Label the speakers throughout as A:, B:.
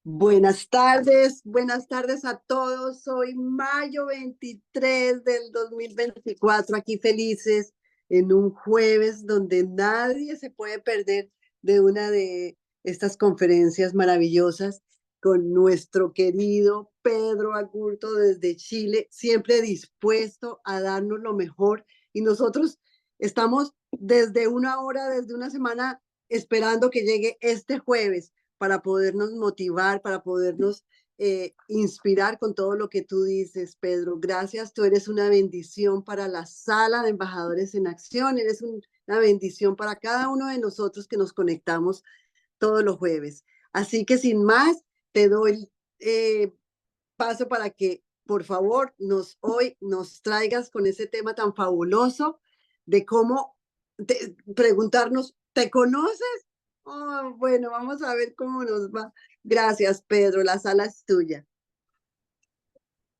A: Buenas tardes a todos. Hoy mayo 23 del 2024, aquí felices en un jueves donde nadie se puede perder de una de estas conferencias maravillosas con nuestro querido Pedro Agurto desde Chile, siempre dispuesto a darnos lo mejor. Y nosotros estamos desde una hora, desde una semana, esperando que llegue este jueves para podernos motivar, para podernos inspirar con todo lo que tú dices, Pedro. Gracias, tú eres una bendición para la sala de embajadores en acción, una bendición para cada uno de nosotros que nos conectamos todos los jueves. Así que sin más, te doy paso para que, por favor, hoy nos traigas con ese tema tan fabuloso de cómo preguntarnos, ¿te conoces? Oh, bueno, vamos a ver cómo nos va. Gracias, Pedro. La sala es tuya.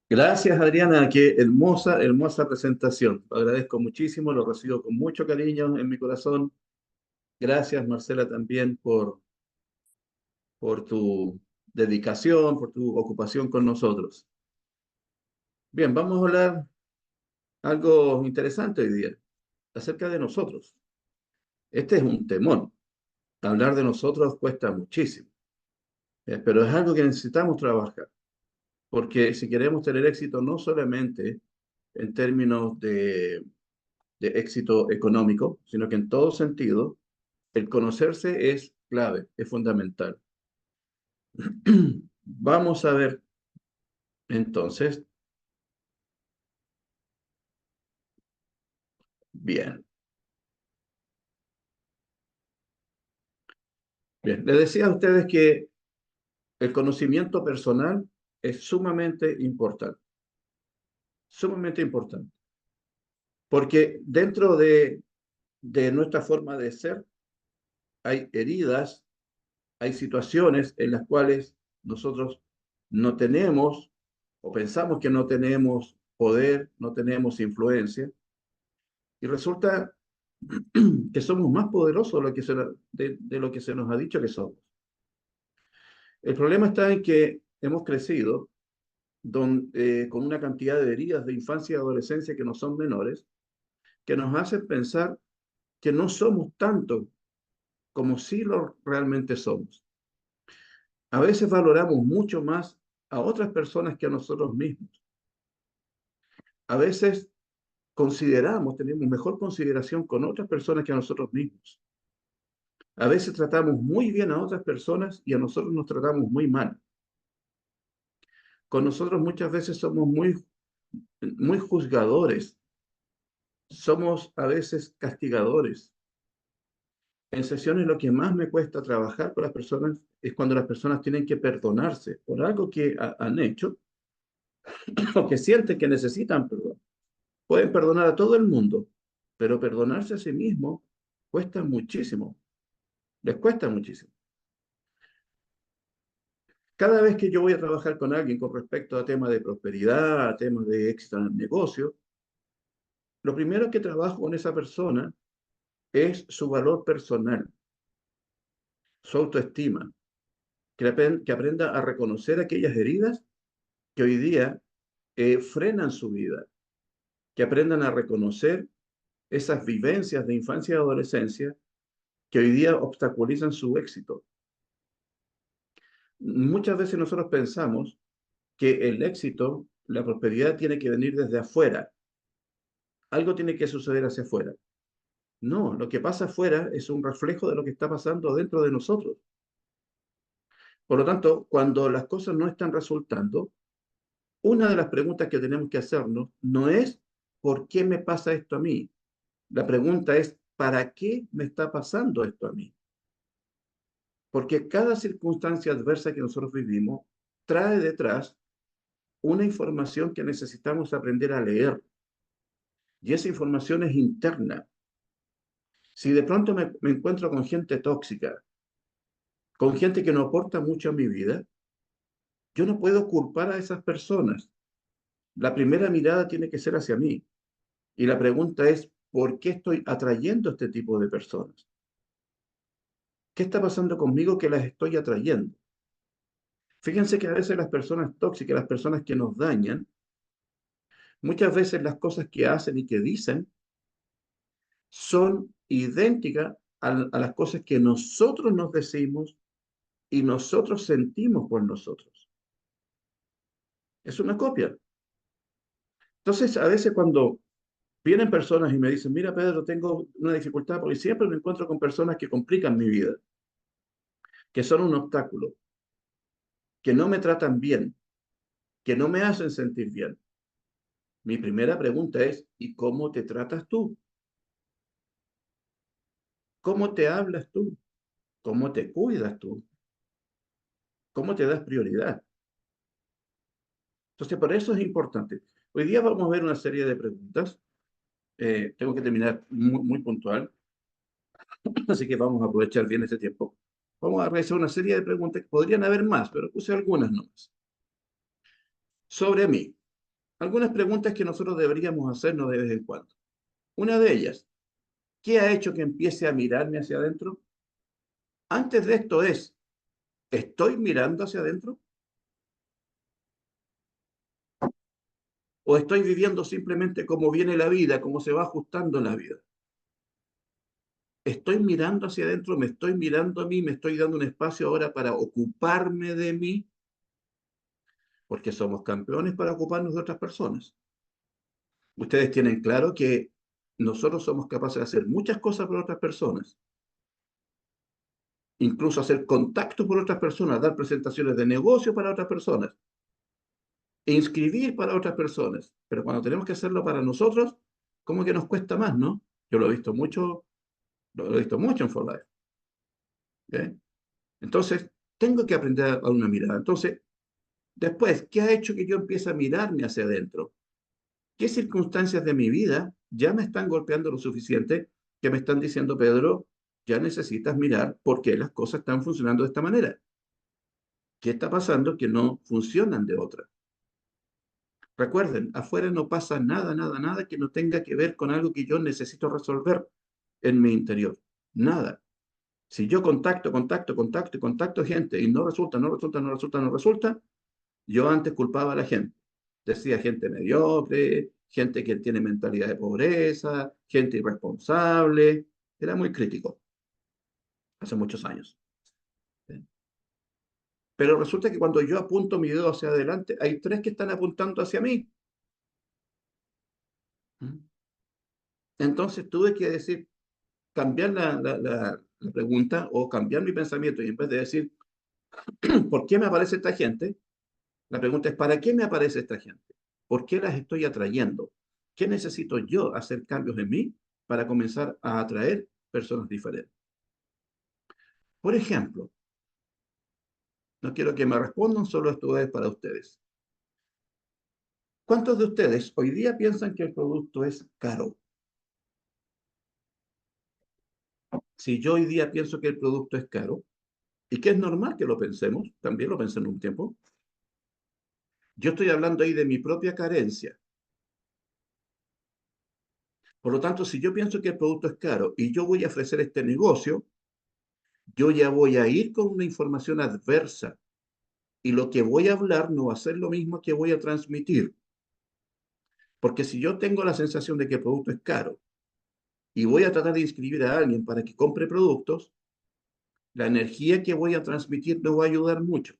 B: Gracias, Adriana, qué hermosa, hermosa presentación. Lo agradezco muchísimo, lo recibo con mucho cariño en mi corazón. Gracias, Marcela, también por tu dedicación, por tu ocupación con nosotros. Bien, vamos a hablar algo interesante hoy día, acerca de nosotros. Este es un temón. Hablar de nosotros cuesta muchísimo, pero es algo que necesitamos trabajar, porque si queremos tener éxito no solamente en términos de éxito económico, sino que en todo sentido, el conocerse es clave, es fundamental. Vamos a ver entonces, bien, bien. Les decía a ustedes que el conocimiento personal es sumamente importante, porque dentro de nuestra forma de ser hay heridas, hay situaciones en las cuales nosotros no tenemos o pensamos que no tenemos poder, no tenemos influencia, y resulta que somos más poderosos de lo que se nos ha dicho que somos. El problema está en que hemos crecido con una cantidad de heridas de infancia y adolescencia que no son menores, que nos hacen pensar que no somos tanto como sí lo realmente somos. A veces valoramos mucho más a otras personas que a nosotros mismos. A veces tenemos mejor consideración con otras personas que a nosotros mismos. A veces tratamos muy bien a otras personas y a nosotros nos tratamos muy mal. Con nosotros muchas veces somos muy juzgadores, somos a veces castigadores. En sesiones lo que más me cuesta trabajar con las personas es cuando las personas tienen que perdonarse por algo que han hecho o que sienten que necesitan perdón. Pueden perdonar a todo el mundo, pero perdonarse a sí mismo cuesta muchísimo, les cuesta muchísimo. Cada vez que yo voy a trabajar con alguien con respecto a temas de prosperidad, a temas de éxito en el negocio, lo primero que trabajo con esa persona es su valor personal, su autoestima, que aprenda a reconocer aquellas heridas que hoy día frenan su vida, que aprendan a reconocer esas vivencias de infancia y adolescencia que hoy día obstaculizan su éxito. Muchas veces nosotros pensamos que el éxito, la prosperidad tiene que venir desde afuera, algo tiene que suceder hacia afuera. No, lo que pasa afuera es un reflejo de lo que está pasando dentro de nosotros. Por lo tanto, cuando las cosas no están resultando, una de las preguntas que tenemos que hacernos no es ¿por qué me pasa esto a mí? La pregunta es ¿para qué me está pasando esto a mí? Porque cada circunstancia adversa que nosotros vivimos trae detrás una información que necesitamos aprender a leer. Y esa información es interna. Si de pronto me encuentro con gente tóxica, con gente que no aporta mucho a mi vida, yo no puedo culpar a esas personas. La primera mirada tiene que ser hacia mí. Y la pregunta es, ¿por qué estoy atrayendo a este tipo de personas? ¿Qué está pasando conmigo que las estoy atrayendo? Fíjense que a veces las personas tóxicas, las personas que nos dañan, muchas veces las cosas que hacen y que dicen son idénticas a las cosas que nosotros nos decimos y nosotros sentimos por nosotros. Es una copia. Entonces, a veces cuando vienen personas y me dicen, mira, Pedro, tengo una dificultad, porque siempre me encuentro con personas que complican mi vida, que son un obstáculo, que no me tratan bien, que no me hacen sentir bien. Mi primera pregunta es, ¿y cómo te tratas tú? ¿Cómo te hablas tú? ¿Cómo te cuidas tú? ¿Cómo te das prioridad? Entonces, por eso es importante. Hoy día vamos a ver una serie de preguntas. Tengo que terminar muy puntual, así que vamos a aprovechar bien ese tiempo. Vamos a realizar una serie de preguntas que podrían haber más, pero puse algunas nomás. Sobre mí. Algunas preguntas que nosotros deberíamos hacernos de vez en cuando. Una de ellas, ¿qué ha hecho que empiece a mirarme hacia adentro? Antes de esto es, ¿estoy mirando hacia adentro? ¿O estoy viviendo simplemente como viene la vida, como se va ajustando la vida? ¿Estoy mirando hacia adentro? ¿Me estoy mirando a mí? ¿Me estoy dando un espacio ahora para ocuparme de mí? Porque somos campeones para ocuparnos de otras personas. Ustedes tienen claro que nosotros somos capaces de hacer muchas cosas por otras personas, incluso hacer contactos por otras personas, dar presentaciones de negocio para otras personas, e inscribir para otras personas. Pero cuando tenemos que hacerlo para nosotros, como que nos cuesta más, ¿no? Yo lo he visto mucho, lo he visto mucho en For Life. ¿Eh? Entonces, tengo que aprender a dar una mirada. Entonces, después, ¿qué ha hecho que yo empiece a mirarme hacia adentro? ¿Qué circunstancias de mi vida ya me están golpeando lo suficiente que me están diciendo, Pedro, ya necesitas mirar por qué las cosas están funcionando de esta manera? ¿Qué está pasando que no funcionan de otra? Recuerden, afuera no pasa nada que no tenga que ver con algo que yo necesito resolver en mi interior. Nada. Si yo contacto gente y no resulta, yo antes culpaba a la gente. Decía gente mediocre, gente que tiene mentalidad de pobreza, gente irresponsable. Era muy crítico hace muchos años. ¿Sí? Pero resulta que cuando yo apunto mi dedo hacia adelante, hay tres que están apuntando hacia mí. ¿Mm? Entonces tuve que decir, cambiar la pregunta o cambiar mi pensamiento y en vez de decir, ¿por qué me aparece esta gente? La pregunta es, ¿para qué me aparece esta gente? ¿Por qué las estoy atrayendo? ¿Qué necesito yo hacer cambios en mí para comenzar a atraer personas diferentes? Por ejemplo, no quiero que me respondan, solo esto es para ustedes. ¿Cuántos de ustedes hoy día piensan que el producto es caro? Si yo hoy día pienso que el producto es caro, y que es normal que lo pensemos, también lo pensé en un tiempo, yo estoy hablando ahí de mi propia carencia. Por lo tanto, si yo pienso que el producto es caro y yo voy a ofrecer este negocio, yo ya voy a ir con una información adversa y lo que voy a hablar no va a ser lo mismo que voy a transmitir. Porque si yo tengo la sensación de que el producto es caro y voy a tratar de inscribir a alguien para que compre productos, la energía que voy a transmitir no va a ayudar mucho.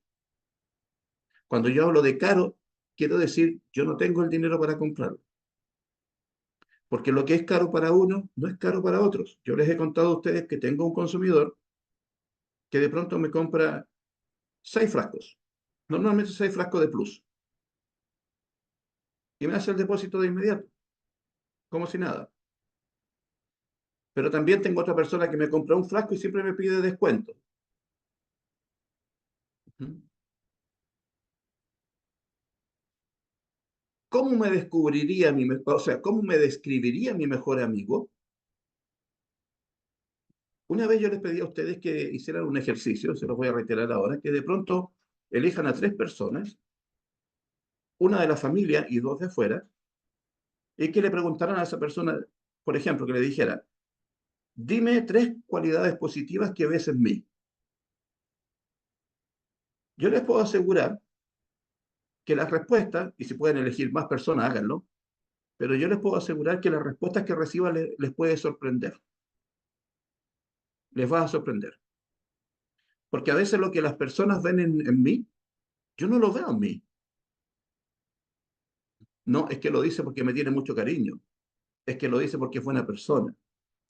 B: Cuando yo hablo de caro, quiero decir, yo no tengo el dinero para comprarlo. Porque lo que es caro para uno no es caro para otros. Yo les he contado a ustedes que tengo un consumidor que de pronto me compra 6 frascos, normalmente 6 frascos de plus, y me hace el depósito de inmediato, como si nada. Pero también tengo otra persona que me compra un frasco y siempre me pide descuento. ¿Cómo me descubriría o sea, cómo me describiría mi mejor amigo? Una vez yo les pedí a ustedes que hicieran un ejercicio, se los voy a reiterar ahora, que de pronto elijan a 3 personas, una de la familia y 2 de afuera, y que le preguntaran a esa persona, por ejemplo, que le dijera, dime 3 cualidades positivas que ves en mí. Yo les puedo asegurar que las respuestas, y si pueden elegir más personas, háganlo, pero yo les puedo asegurar que las respuestas que reciban les puede sorprender, les va a sorprender. Porque a veces lo que las personas ven en mí, yo no lo veo en mí. No, es que lo dice porque me tiene mucho cariño, es que lo dice porque es buena persona,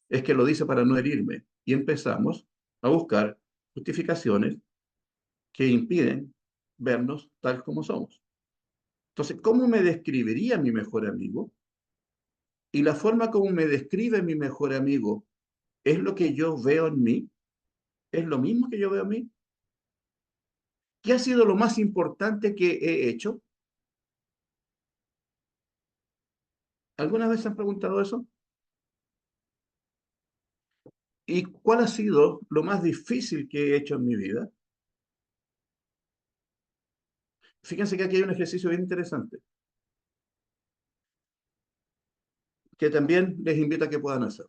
B: es que lo dice para no herirme. Y empezamos a buscar justificaciones que impiden vernos tal como somos. Entonces, ¿cómo me describiría mi mejor amigo? Y la forma como me describe mi mejor amigo es lo que yo veo en mí, es lo mismo que yo veo en mí. ¿Qué ha sido lo más importante que he hecho? ¿Alguna vez se han preguntado eso? ¿Y cuál ha sido lo más difícil que he hecho en mi vida? Fíjense que aquí hay un ejercicio bien interesante que también les invito a que puedan hacer.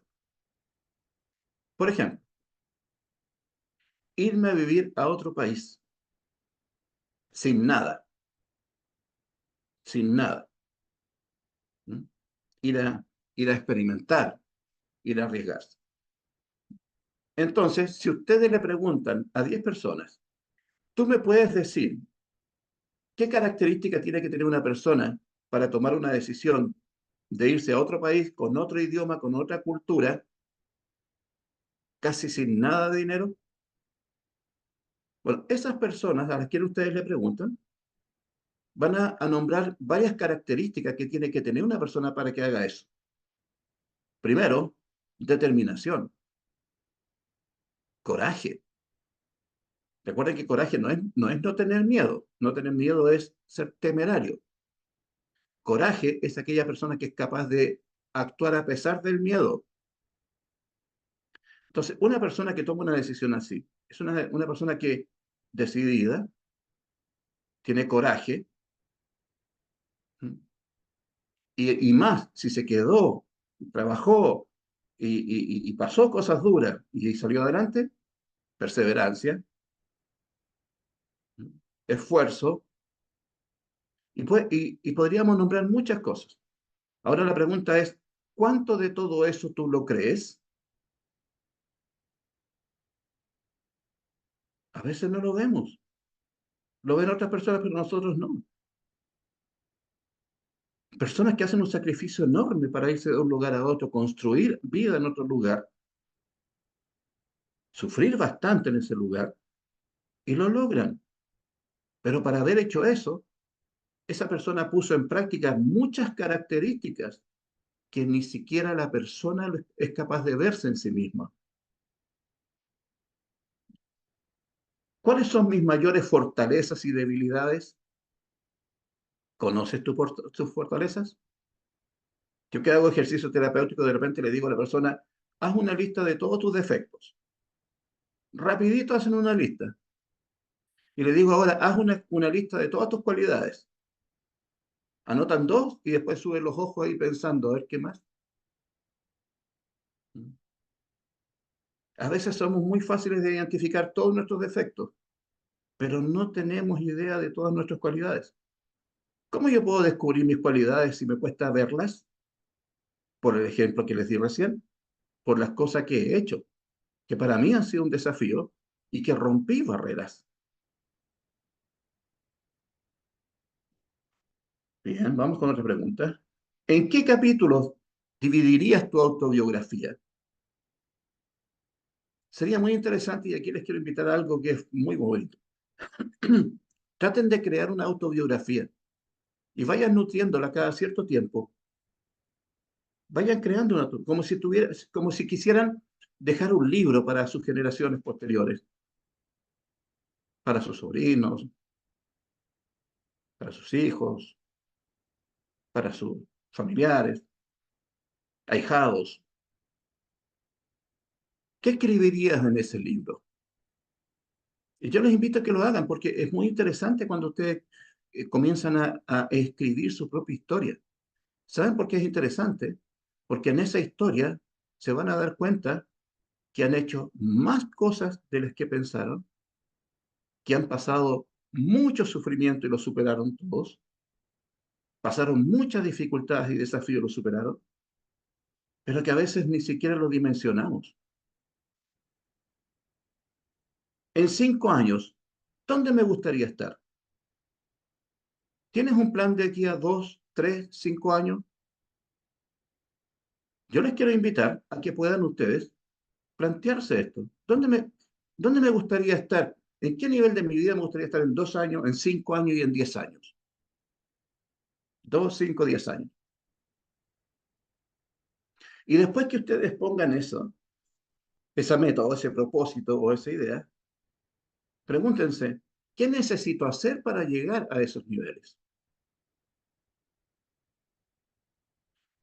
B: Por ejemplo, irme a vivir a otro país sin nada, sin nada. ¿Mm? Ir a, ir a experimentar, ir a arriesgarse. Entonces, si ustedes le preguntan a 10 personas, ¿tú me puedes decir qué característica tiene que tener una persona para tomar una decisión de irse a otro país con otro idioma, con otra cultura, casi sin nada de dinero? Bueno, esas personas a las que ustedes le preguntan van a nombrar varias características que tiene que tener una persona para que haga eso. Primero, determinación, coraje. Recuerden que coraje no es no tener miedo. No tener miedo es ser temerario. Coraje es aquella persona que es capaz de actuar a pesar del miedo. Entonces, una persona que toma una decisión así es una persona que decidida, tiene coraje, ¿m? Y más, si se quedó, trabajó y pasó cosas duras y salió adelante, perseverancia, ¿m? Esfuerzo, y podríamos nombrar muchas cosas. Ahora la pregunta es, ¿cuánto de todo eso tú lo crees? A veces no lo vemos. Lo ven otras personas, pero nosotros no. Personas que hacen un sacrificio enorme para irse de un lugar a otro, construir vida en otro lugar, sufrir bastante en ese lugar, y lo logran. Pero para haber hecho eso, esa persona puso en práctica muchas características que ni siquiera la persona es capaz de verse en sí misma. ¿Cuáles son mis mayores fortalezas y debilidades? ¿Conoces tus fortalezas? Yo que hago ejercicio terapéutico, de repente le digo a la persona, haz una lista de todos tus defectos. Rapidito hacen una lista. Y le digo ahora, haz una lista de todas tus cualidades. Anotan dos y después suben los ojos ahí pensando, a ver qué más. A veces somos muy fáciles de identificar todos nuestros defectos, pero no tenemos idea de todas nuestras cualidades. ¿Cómo yo puedo descubrir mis cualidades si me cuesta verlas? Por el ejemplo que les di recién, por las cosas que he hecho, que para mí han sido un desafío y que rompí barreras. Bien, vamos con otra pregunta. ¿En qué capítulos dividirías tu autobiografía? Sería muy interesante y aquí les quiero invitar a algo que es muy bonito. Traten de crear una autobiografía y vayan nutriéndola cada cierto tiempo. Vayan creando una, como si quisieran dejar un libro para sus generaciones posteriores, para sus sobrinos, para sus hijos, para sus familiares, ahijados. ¿Qué escribirías en ese libro? Y yo les invito a que lo hagan porque es muy interesante cuando ustedes comienzan a escribir su propia historia. ¿Saben por qué es interesante? Porque en esa historia se van a dar cuenta que han hecho más cosas de las que pensaron, que han pasado mucho sufrimiento y lo superaron todos, pasaron muchas dificultades y desafíos y lo superaron, pero que a veces ni siquiera lo dimensionamos. En 5 años, ¿dónde me gustaría estar? ¿Tienes un plan de aquí a 2, 3, 5 años? Yo les quiero invitar a que puedan ustedes plantearse esto. ¿Dónde me gustaría estar? ¿En qué nivel de mi vida me gustaría estar en 2 años, en 5 años y en 10 años? 2, 5, 10 años. Y después que ustedes pongan eso, esa meta o ese propósito o esa idea, pregúntense, ¿qué necesito hacer para llegar a esos niveles?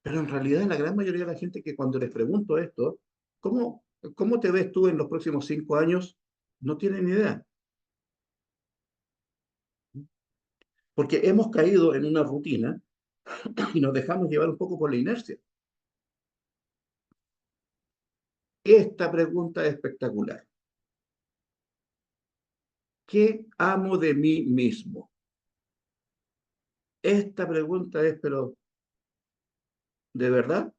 B: Pero en realidad la gran mayoría de la gente que cuando les pregunto esto, ¿cómo, cómo te ves tú en los próximos 5 años? No tienen ni idea. Porque hemos caído en una rutina y nos dejamos llevar un poco por la inercia. Esta pregunta es espectacular. ¿Qué amo de mí mismo? Esta pregunta es, pero, ¿de verdad?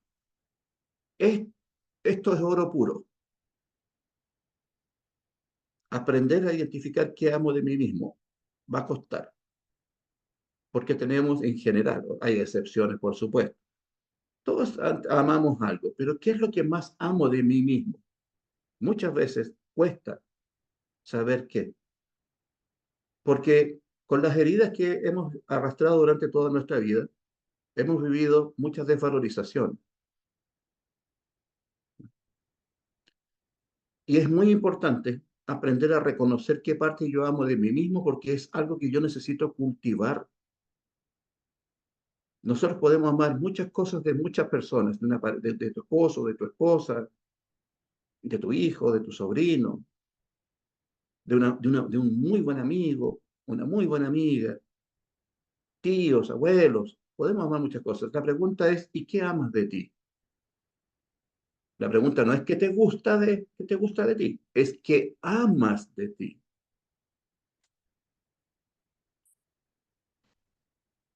B: Es, esto es oro puro. Aprender a identificar qué amo de mí mismo va a costar, porque tenemos en general, hay excepciones por supuesto, todos amamos algo, pero ¿qué es lo que más amo de mí mismo? Muchas veces cuesta saber qué, porque con las heridas que hemos arrastrado durante toda nuestra vida, hemos vivido muchas desvalorizaciones. Y es muy importante aprender a reconocer qué parte yo amo de mí mismo, porque es algo que yo necesito cultivar. Nosotros podemos amar muchas cosas de muchas personas, de tu esposo, de tu esposa, de tu hijo, de tu sobrino, de un muy buen amigo, una muy buena amiga, tíos, abuelos. Podemos amar muchas cosas. La pregunta es, ¿y qué amas de ti? La pregunta no es qué te gusta de ti, es qué amas de ti.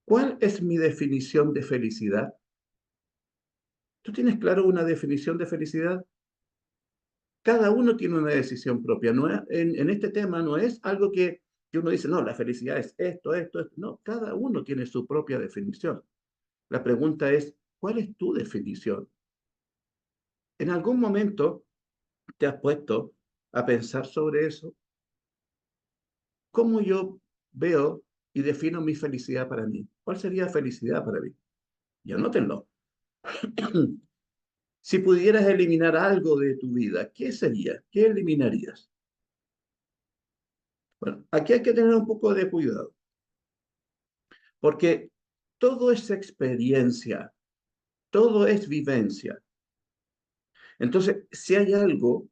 B: ¿Cuál es mi definición de felicidad? ¿Tú tienes claro una definición de felicidad? Cada uno tiene una decisión propia. No es, en este tema no es algo que uno dice, no, la felicidad es esto, esto, esto. No, cada uno tiene su propia definición. La pregunta es, ¿cuál es tu definición? ¿En algún momento te has puesto a pensar sobre eso? ¿Cómo yo veo y defino mi felicidad para mí? ¿Cuál sería felicidad para mí? Y anótenlo. Si pudieras eliminar algo de tu vida, ¿qué sería? ¿Qué eliminarías? Bueno, aquí hay que tener un poco de cuidado, porque todo es experiencia, todo es vivencia. Entonces, si hay algo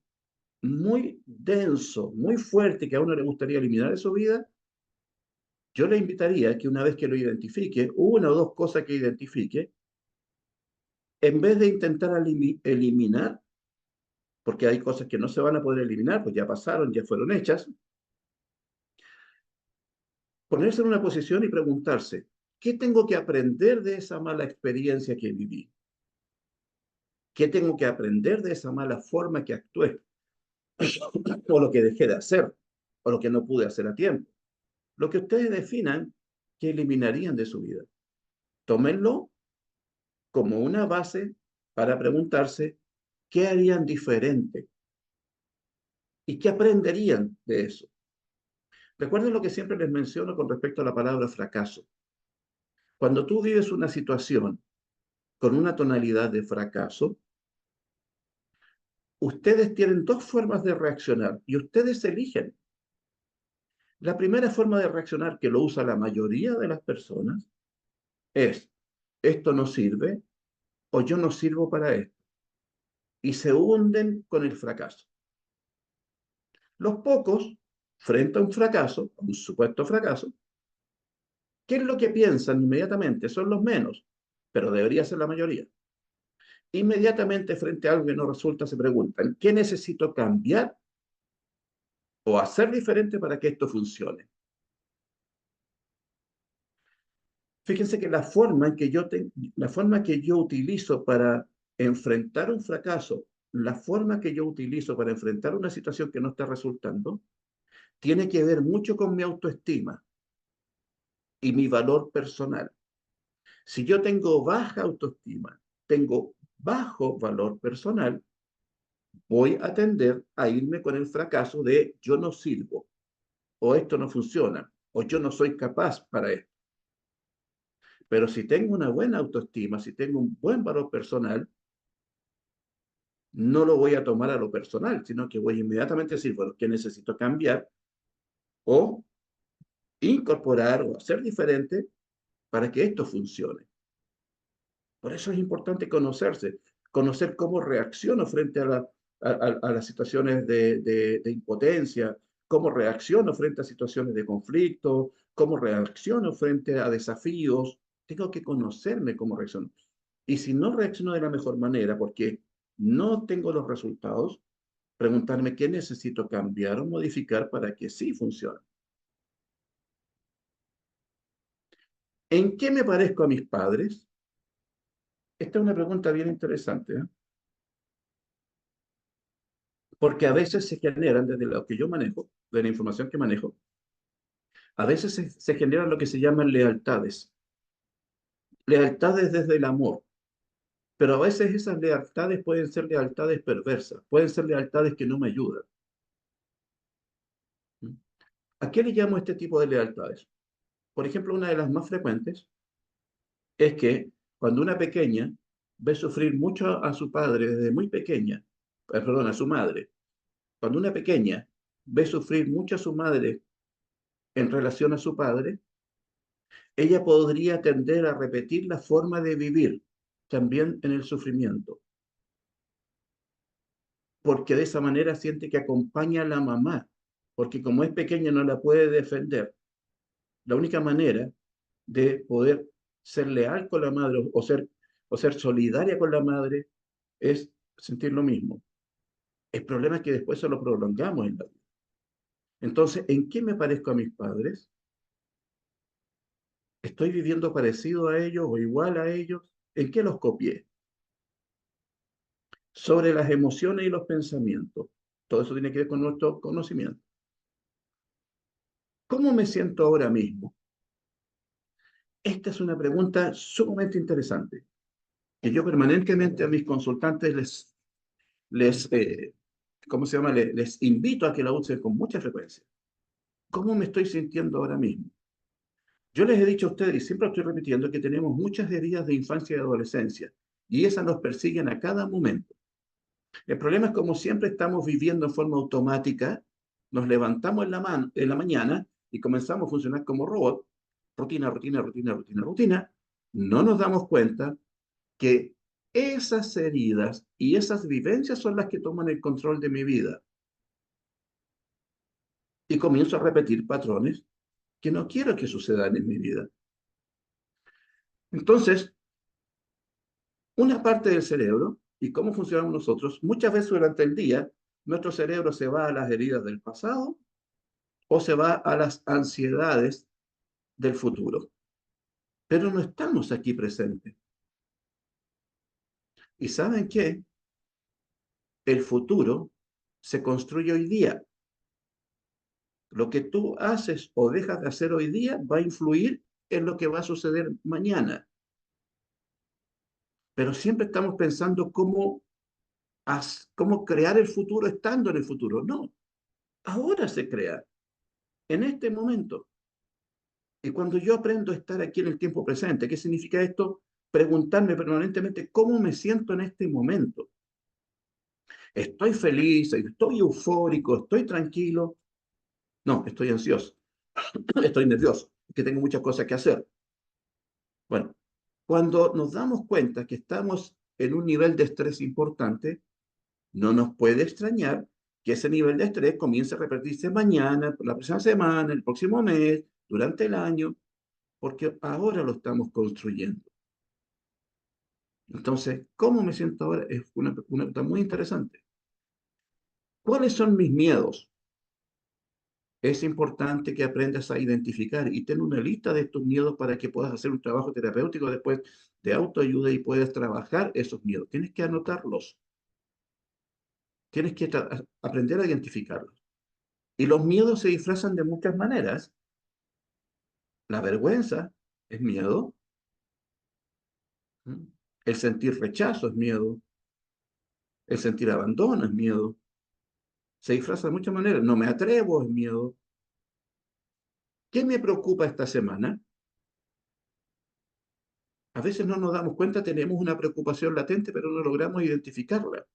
B: muy denso, muy fuerte que a uno le gustaría eliminar de su vida, yo le invitaría a que una vez que lo identifique, una o dos cosas que identifique, en vez de intentar eliminar, porque hay cosas que no se van a poder eliminar, pues ya pasaron, ya fueron hechas, ponerse en una posición y preguntarse, ¿qué tengo que aprender de esa mala experiencia que viví? ¿Qué tengo que aprender de esa mala forma que actué? O lo que dejé de hacer, o lo que no pude hacer a tiempo. Lo que ustedes definan, que eliminarían de su vida. Tómenlo como una base para preguntarse qué harían diferente y qué aprenderían de eso. Recuerden lo que siempre les menciono con respecto a la palabra fracaso. Cuando tú vives una situación con una tonalidad de fracaso, ustedes tienen dos formas de reaccionar y ustedes eligen. La primera forma de reaccionar que lo usa la mayoría de las personas es, esto no sirve o yo no sirvo para esto. Y se hunden con el fracaso. Los pocos, frente a un fracaso, a un supuesto fracaso, ¿qué es lo que piensan inmediatamente? Son los menos, pero debería ser la mayoría. Inmediatamente frente a algo que no resulta, se preguntan, ¿qué necesito cambiar o hacer diferente para que esto funcione? Fíjense que la forma que yo utilizo para enfrentar un fracaso, la forma que yo utilizo para enfrentar una situación que no está resultando, tiene que ver mucho con mi autoestima y mi valor personal. Si yo tengo baja autoestima, tengo bajo valor personal, voy a tender a irme con el fracaso de yo no sirvo, o esto no funciona, o yo no soy capaz para esto. Pero si tengo una buena autoestima, si tengo un buen valor personal, no lo voy a tomar a lo personal, sino que voy inmediatamente a decir, bueno, ¿qué necesito cambiar? O incorporar o hacer diferente para que esto funcione. Por eso es importante conocerse, conocer cómo reacciono frente a las situaciones de impotencia, cómo reacciono frente a situaciones de conflicto, cómo reacciono frente a desafíos. Tengo que conocerme cómo reacciono. Y si no reacciono de la mejor manera porque no tengo los resultados, preguntarme qué necesito cambiar o modificar para que sí funcione. ¿En qué me parezco a mis padres? Esta es una pregunta bien interesante, ¿eh? Porque a veces se generan, desde lo que yo manejo, de la información que manejo, a veces se generan lo que se llaman lealtades. Lealtades desde el amor. Pero a veces esas lealtades pueden ser lealtades perversas, pueden ser lealtades que no me ayudan. ¿A qué le llamo este tipo de lealtades? Por ejemplo, una de las más frecuentes es que cuando una pequeña ve sufrir mucho a su padre desde muy pequeña, perdón, a su madre, cuando una pequeña ve sufrir mucho a su madre en relación a su padre, ella podría tender a repetir la forma de vivir también en el sufrimiento, porque de esa manera siente que acompaña a la mamá, porque como es pequeña no la puede defender. La única manera de poder ser leal con la madre o ser solidaria con la madre es sentir lo mismo. El problema es que después se lo prolongamos en la vida. Entonces, ¿en qué me parezco a mis padres? ¿Estoy viviendo parecido a ellos o igual a ellos? ¿En qué los copié? Sobre las emociones y los pensamientos. Todo eso tiene que ver con nuestro conocimiento. ¿Cómo me siento ahora mismo? Esta es una pregunta sumamente interesante, que yo permanentemente a mis consultantes les ¿cómo se llama? Les invito a que la usen con mucha frecuencia. ¿Cómo me estoy sintiendo ahora mismo? Yo les he dicho a ustedes, y siempre estoy repitiendo, que tenemos muchas heridas de infancia y adolescencia, y esas nos persiguen a cada momento. El problema es como siempre estamos viviendo en forma automática, nos levantamos en la mañana y comenzamos a funcionar como robot, rutina, rutina, rutina, rutina, rutina, no nos damos cuenta que esas heridas y esas vivencias son las que toman el control de mi vida. Y comienzo a repetir patrones que no quiero que sucedan en mi vida. Entonces, una parte del cerebro, y cómo funcionamos nosotros, muchas veces durante el día, nuestro cerebro se va a las heridas del pasado o se va a las ansiedades del futuro. Pero no estamos aquí presentes. ¿Y saben qué? El futuro se construye hoy día. Lo que tú haces o dejas de hacer hoy día va a influir en lo que va a suceder mañana. Pero siempre estamos pensando cómo crear el futuro estando en el futuro. No, ahora se crea, en este momento. Y cuando yo aprendo a estar aquí en el tiempo presente, ¿qué significa esto? Preguntarme permanentemente cómo me siento en este momento. Estoy feliz, estoy eufórico, estoy tranquilo. No, estoy ansioso, estoy nervioso, que tengo muchas cosas que hacer. Bueno, cuando nos damos cuenta que estamos en un nivel de estrés importante, no nos puede extrañar que ese nivel de estrés comience a repetirse mañana, la próxima semana, el próximo mes, durante el año, porque ahora lo estamos construyendo. Entonces, ¿cómo me siento ahora? Es una pregunta muy interesante. ¿Cuáles son mis miedos? es importante que aprendas a identificar y ten una lista de estos miedos para que puedas hacer un trabajo terapéutico después de autoayuda y puedas trabajar esos miedos. Tienes que anotarlos, tienes que aprender a identificarlos. Y los miedos se disfrazan de muchas maneras. La vergüenza es miedo, ¿m? El sentir rechazo es miedo, el sentir abandono es miedo. Se disfraza de muchas maneras. No me atrevo es miedo. ¿Qué me preocupa esta semana? A veces no nos damos cuenta, tenemos una preocupación latente, pero no logramos identificarla.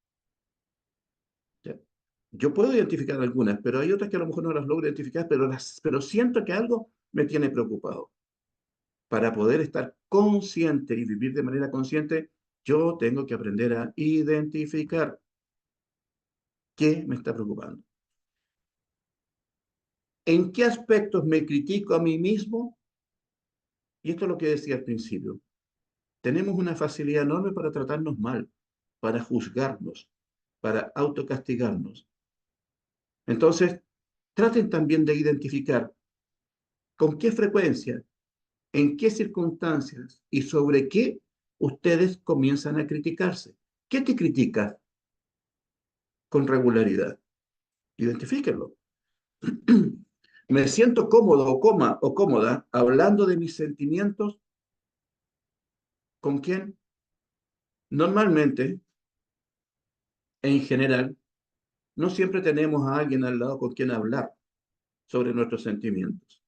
B: ¿Ya? Yo puedo identificar algunas, pero hay otras que a lo mejor no las logro identificar, pero siento que algo me tiene preocupado. Para poder estar consciente y vivir de manera consciente, yo tengo que aprender a identificar qué me está preocupando. ¿En qué aspectos me critico a mí mismo? Y esto es lo que decía al principio. Tenemos una facilidad enorme para tratarnos mal, para juzgarnos, para autocastigarnos. Entonces, traten también de identificar con qué frecuencia, en qué circunstancias y sobre qué ustedes comienzan a criticarse. ¿Qué te criticas con regularidad? Identifíquenlo. Me siento cómodo o cómoda hablando de mis sentimientos. ¿Con quién? Normalmente, en general, no siempre tenemos a alguien al lado con quien hablar sobre nuestros sentimientos.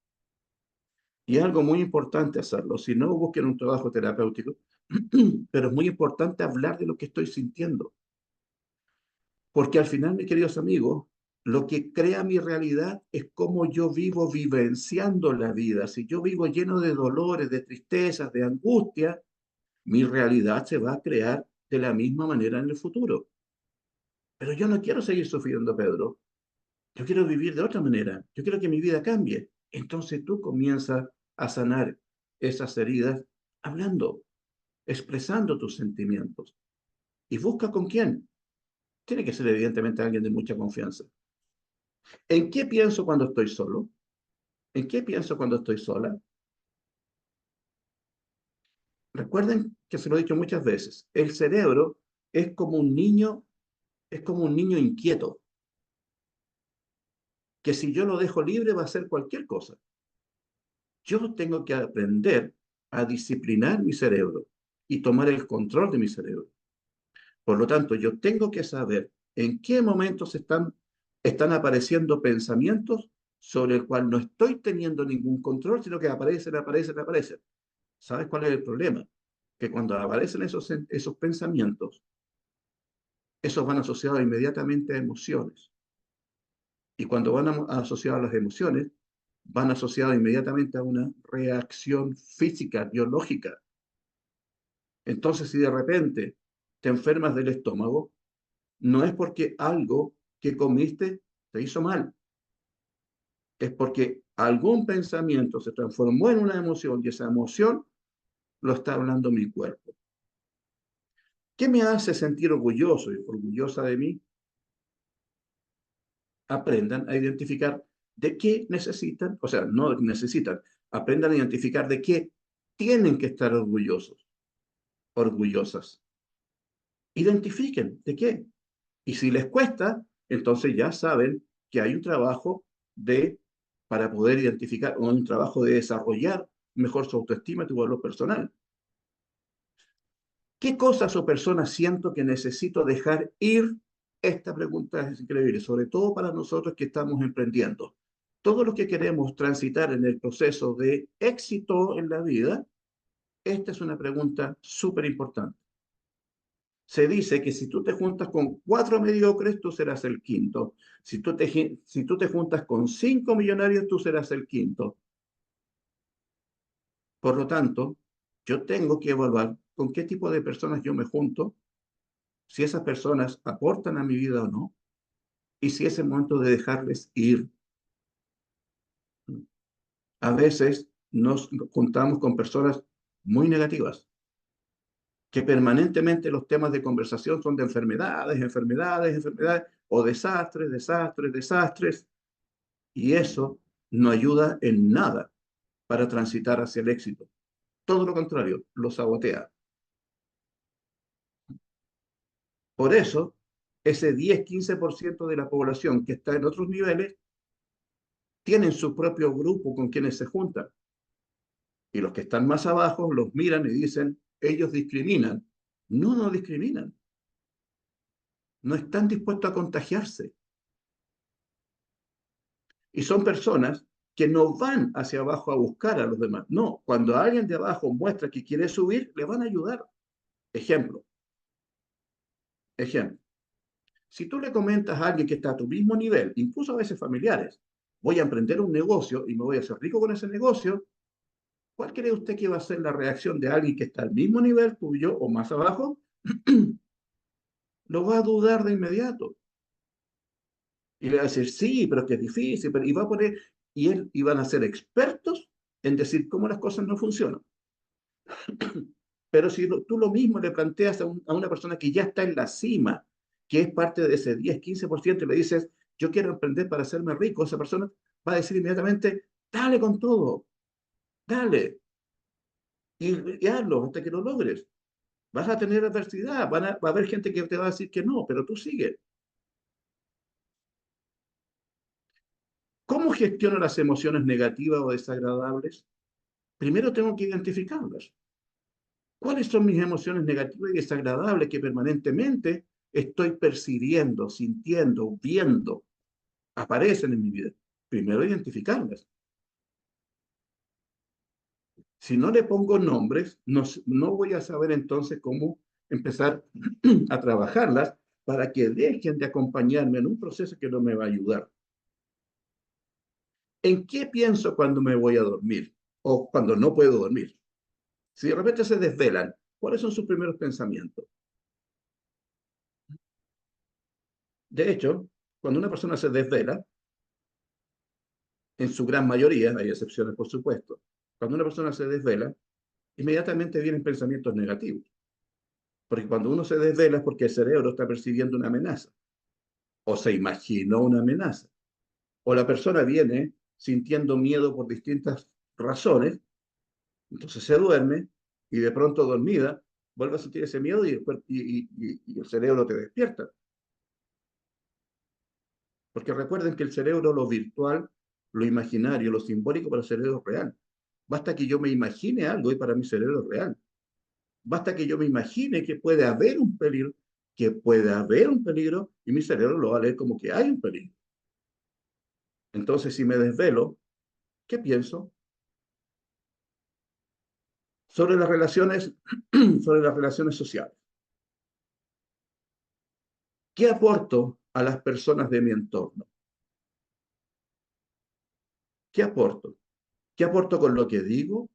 B: Y es algo muy importante hacerlo. Si no, busquen un trabajo terapéutico. Pero es muy importante hablar de lo que estoy sintiendo. Porque al final, mis queridos amigos, lo que crea mi realidad es cómo yo vivo vivenciando la vida. Si yo vivo lleno de dolores, de tristezas, de angustia, mi realidad se va a crear de la misma manera en el futuro. Pero yo no quiero seguir sufriendo, Pedro. Yo quiero vivir de otra manera. Yo quiero que mi vida cambie. Entonces tú comienzas a sanar esas heridas hablando, expresando tus sentimientos. Y busca con quién. Tiene que ser evidentemente alguien de mucha confianza. ¿En qué pienso cuando estoy solo? ¿En qué pienso cuando estoy sola? Recuerden que se lo he dicho muchas veces. El cerebro es como un niño, es como un niño inquieto, que si yo lo dejo libre va a hacer cualquier cosa. Yo tengo que aprender a disciplinar mi cerebro y tomar el control de mi cerebro. Por lo tanto, yo tengo que saber en qué momentos están apareciendo pensamientos sobre el cual no estoy teniendo ningún control, sino que aparecen. ¿Sabes cuál es el problema? Que cuando aparecen esos pensamientos, esos van asociados inmediatamente a emociones. Y cuando van asociados a las emociones, van asociados inmediatamente a una reacción física, biológica. Entonces, si de repente te enfermas del estómago, no es porque algo que comiste te hizo mal, es porque algún pensamiento se transformó en una emoción y esa emoción lo está hablando mi cuerpo. ¿Qué me hace sentir orgulloso y orgullosa de mí? Aprendan a identificar de qué necesitan, o sea, no necesitan, aprendan a identificar de qué tienen que estar orgullosos, orgullosas. Identifiquen de qué. Y si les cuesta, entonces ya saben que hay un trabajo de, para poder identificar, o un trabajo de desarrollar mejor su autoestima y tu valor personal. ¿Qué cosas o personas siento que necesito dejar ir? Esta pregunta es increíble, sobre todo para nosotros que estamos emprendiendo. Todos los que queremos transitar en el proceso de éxito en la vida, esta es una pregunta súper importante. Se dice que si tú te juntas con 4 mediocres, tú serás el quinto. Si tú te juntas con 5 millonarios, tú serás el quinto. Por lo tanto, yo tengo que evaluar con qué tipo de personas yo me junto, si esas personas aportan a mi vida o no, y si es el momento de dejarles ir. A veces nos juntamos con personas muy negativas, que permanentemente los temas de conversación son de enfermedades, o desastres. Y eso no ayuda en nada para transitar hacia el éxito. Todo lo contrario, lo sabotea. Por eso, ese 10-15% de la población que está en otros niveles tienen su propio grupo con quienes se juntan. Y los que están más abajo los miran y dicen, ellos discriminan. No, no discriminan. No están dispuestos a contagiarse. Y son personas que no van hacia abajo a buscar a los demás. No, cuando alguien de abajo muestra que quiere subir, le van a ayudar. Ejemplo, ejemplo. Si tú le comentas a alguien que está a tu mismo nivel, incluso a veces familiares, voy a emprender un negocio y me voy a hacer rico con ese negocio, ¿cuál cree usted que va a ser la reacción de alguien que está al mismo nivel tuyo o más abajo? Lo va a dudar de inmediato. Y le va a decir, sí, pero es que es difícil, y va a poner, y van a ser expertos en decir cómo las cosas no funcionan. Pero si tú lo mismo le planteas a una persona que ya está en la cima, que es parte de ese 10-15%, y le dices, yo quiero emprender para hacerme rico, esa persona va a decir inmediatamente, dale con todo, dale, y hazlo hasta que lo logres. Vas a tener adversidad, va a haber gente que te va a decir que no, pero tú sigue. ¿Cómo gestiono las emociones negativas o desagradables? Primero tengo que identificarlas. ¿Cuáles son mis emociones negativas y desagradables que permanentemente estoy percibiendo, sintiendo, viendo, aparecen en mi vida? Primero identificarlas. Si no le pongo nombres, no voy a saber entonces cómo empezar a trabajarlas para que dejen de acompañarme en un proceso que no me va a ayudar. ¿En qué pienso cuando me voy a dormir o cuando no puedo dormir? Si de repente se desvelan, ¿cuáles son sus primeros pensamientos? De hecho, cuando una persona se desvela, en su gran mayoría, hay excepciones por supuesto, cuando una persona se desvela, inmediatamente vienen pensamientos negativos. Porque cuando uno se desvela es porque el cerebro está percibiendo una amenaza, o se imaginó una amenaza, o la persona viene sintiendo miedo por distintas razones, entonces se duerme y de pronto dormida vuelve a sentir ese miedo y el cerebro te despierta. Porque recuerden que el cerebro, lo virtual, lo imaginario, lo simbólico para el cerebro es real. Basta que yo me imagine algo y para mi cerebro es real. Basta que yo me imagine que puede haber un peligro, y mi cerebro lo va a leer como que hay un peligro. Entonces, si me desvelo, ¿qué pienso? Sobre las relaciones, sobre las relaciones sociales. ¿Qué aporto a las personas de mi entorno? ¿Qué aporto? ¿Qué aporto con lo que digo?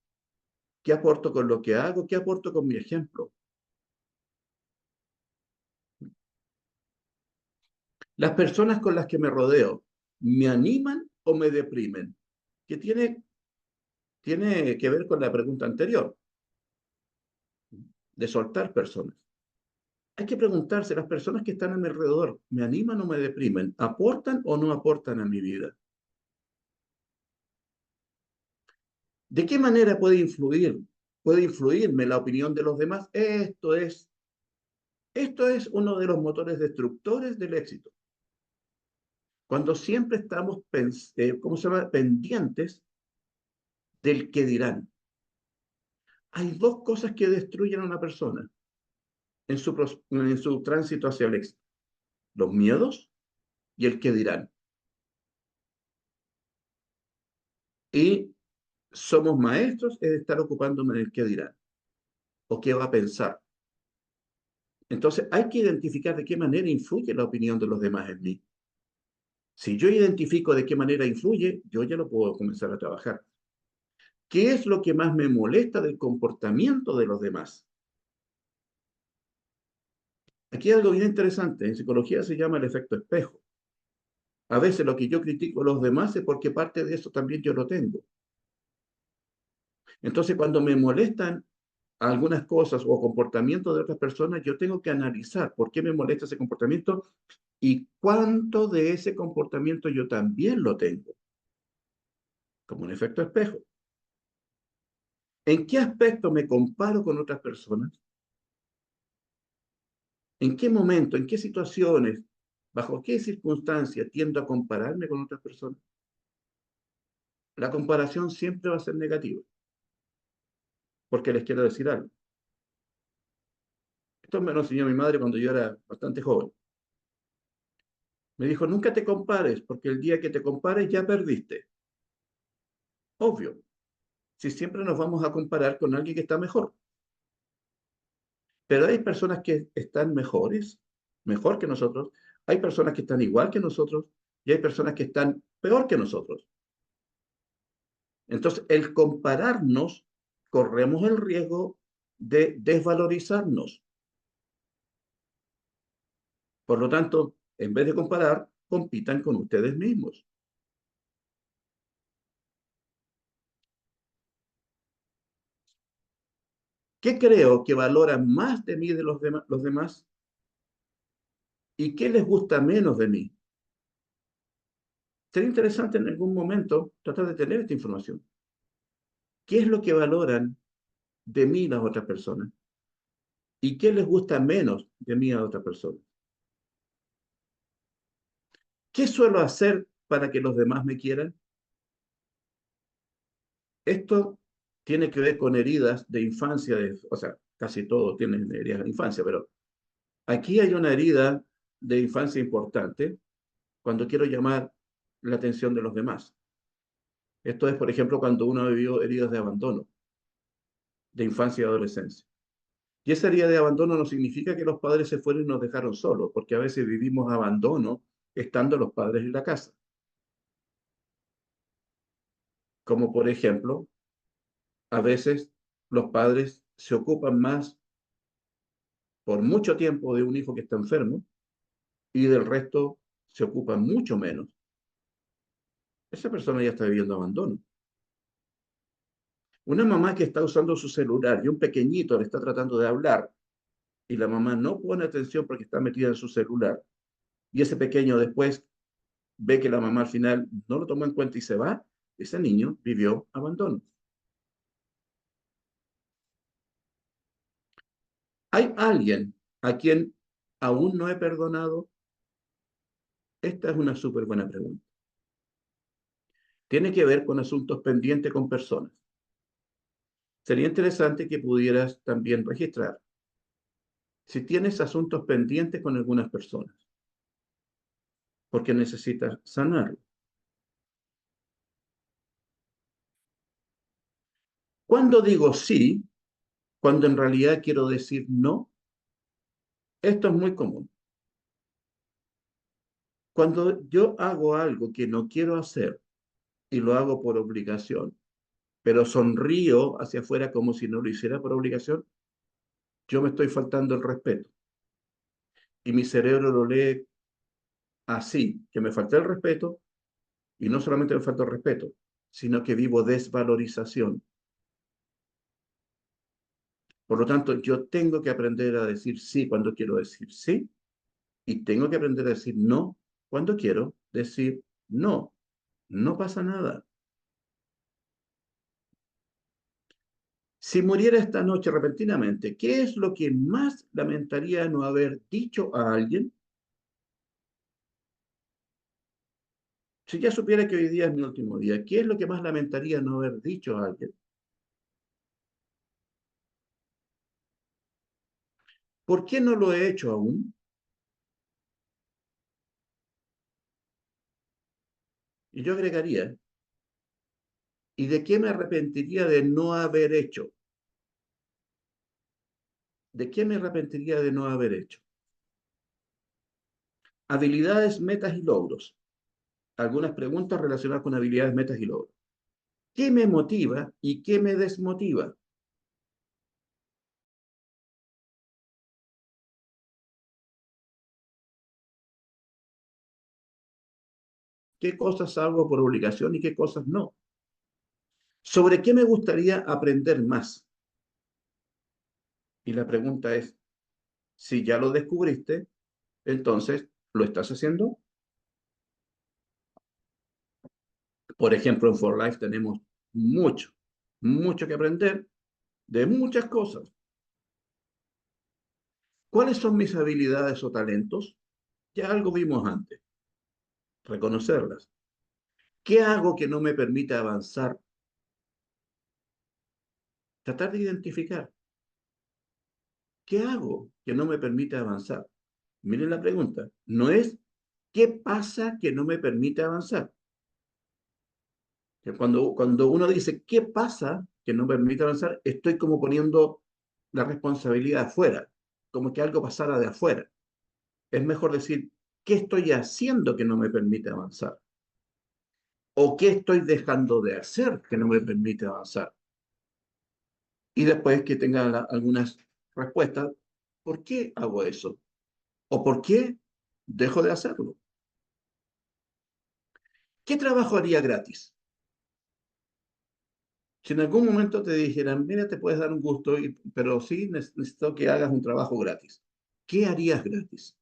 B: ¿Qué aporto con lo que hago? ¿Qué aporto con mi ejemplo? Las personas con las que me rodeo, ¿me animan o me deprimen? Que tiene que ver con la pregunta anterior, de soltar personas. Hay que preguntarse, ¿las personas que están a mi alrededor me animan o me deprimen? ¿Aportan o no aportan a mi vida? ¿De qué manera puede influirme la opinión de los demás? Esto es uno de los motores destructores del éxito. Cuando siempre estamos, ¿cómo se llama?, pendientes del que dirán. Hay dos cosas que destruyen a una persona en su tránsito hacia el éxito: los miedos y el que dirán. Y somos maestros en estar ocupándome del qué dirán o qué va a pensar. Entonces hay que identificar de qué manera influye la opinión de los demás en mí. Si yo identifico de qué manera influye, yo ya lo puedo comenzar a trabajar. ¿Qué es lo que más me molesta del comportamiento de los demás? Aquí hay algo bien interesante. En psicología se llama el efecto espejo. A veces lo que yo critico a los demás es porque parte de eso también yo lo tengo. Entonces, cuando me molestan algunas cosas o comportamientos de otras personas, yo tengo que analizar por qué me molesta ese comportamiento y cuánto de ese comportamiento yo también lo tengo. como un efecto espejo. ¿En qué aspecto me comparo con otras personas? ¿En qué momento, en qué situaciones, bajo qué circunstancias tiendo a compararme con otras personas? La comparación siempre va a ser negativa, porque les quiero decir algo. Esto me lo enseñó mi madre cuando yo era bastante joven. Me dijo, nunca te compares, porque el día que te compares ya perdiste. Obvio, si siempre nos vamos a comparar con alguien que está mejor. Pero hay personas que están mejores, mejor que nosotros, hay personas que están igual que nosotros y hay personas que están peor que nosotros. Entonces, el compararnos, corremos el riesgo de desvalorizarnos. Por lo tanto, en vez de comparar, compitan con ustedes mismos. ¿Qué creo que valoran más de mí de los demás? ¿Y qué les gusta menos de mí? Sería interesante en algún momento tratar de tener esta información. ¿Qué es lo que valoran de mí las otras personas? ¿Y qué les gusta menos de mí a otras personas? ¿Qué suelo hacer para que los demás me quieran? Esto tiene que ver con heridas de infancia, o sea, casi todos tienen heridas de infancia, pero aquí hay una herida de infancia importante cuando quiero llamar la atención de los demás. Esto es, por ejemplo, cuando uno ha vivido heridas de abandono, de infancia y adolescencia. Y esa herida de abandono no significa que los padres se fueron y nos dejaron solos, porque a veces vivimos abandono estando los padres en la casa. Como por ejemplo, a veces los padres se ocupan más por mucho tiempo de un hijo que está enfermo y del resto se ocupan mucho menos. Esa persona ya está viviendo abandono. Una mamá que está usando su celular y un pequeñito le está tratando de hablar y la mamá no pone atención porque está metida en su celular y ese pequeño después ve que la mamá al final no lo toma en cuenta y se va, ese niño vivió abandono. ¿Hay alguien a quien aún no he perdonado? Esta es una súper buena pregunta. Tiene que ver con asuntos pendientes con personas. Sería interesante que pudieras también registrar si tienes asuntos pendientes con algunas personas, porque necesitas sanarlo. Cuando digo sí, cuando en realidad quiero decir no, esto es muy común. Cuando yo hago algo que no quiero hacer y lo hago por obligación, pero sonrío hacia afuera como si no lo hiciera por obligación, yo me estoy faltando el respeto. Y mi cerebro lo lee así, que me falta el respeto, y no solamente me falta el respeto, sino que vivo desvalorización. Por lo tanto, yo tengo que aprender a decir sí cuando quiero decir sí, y tengo que aprender a decir no cuando quiero decir no. No pasa nada. Si muriera esta noche repentinamente, ¿qué es lo que más lamentaría no haber dicho a alguien? Si ya supiera que hoy día es mi último día, ¿qué es lo que más lamentaría no haber dicho a alguien? ¿Por qué no lo he hecho aún? Y yo agregaría, ¿y de qué me arrepentiría de no haber hecho? ¿De qué me arrepentiría de no haber hecho? Habilidades, metas y logros. Algunas preguntas relacionadas con habilidades, metas y logros. ¿Qué me motiva y qué me desmotiva? ¿Qué cosas hago por obligación y qué cosas no? ¿Sobre qué me gustaría aprender más? Y la pregunta es, si ya lo descubriste, entonces, ¿lo estás haciendo? Por ejemplo, en For Life tenemos mucho, mucho que aprender de muchas cosas. ¿Cuáles son mis habilidades o talentos? Ya algo vimos antes, reconocerlas. ¿Qué hago que no me permite avanzar? Tratar de identificar. ¿Qué hago que no me permite avanzar? Miren la pregunta. No es ¿qué pasa que no me permite avanzar? Que cuando uno dice ¿qué pasa que no me permite avanzar? Estoy como poniendo la responsabilidad afuera, como que algo pasara de afuera. Es mejor decir ¿qué estoy haciendo que no me permite avanzar? ¿O qué estoy dejando de hacer que no me permite avanzar? Y después que tenga algunas respuestas, ¿por qué hago eso? ¿O por qué dejo de hacerlo? ¿Qué trabajo haría gratis? Si en algún momento te dijeran, mira, te puedes dar un gusto, pero sí necesito que hagas un trabajo gratis. ¿Qué harías gratis?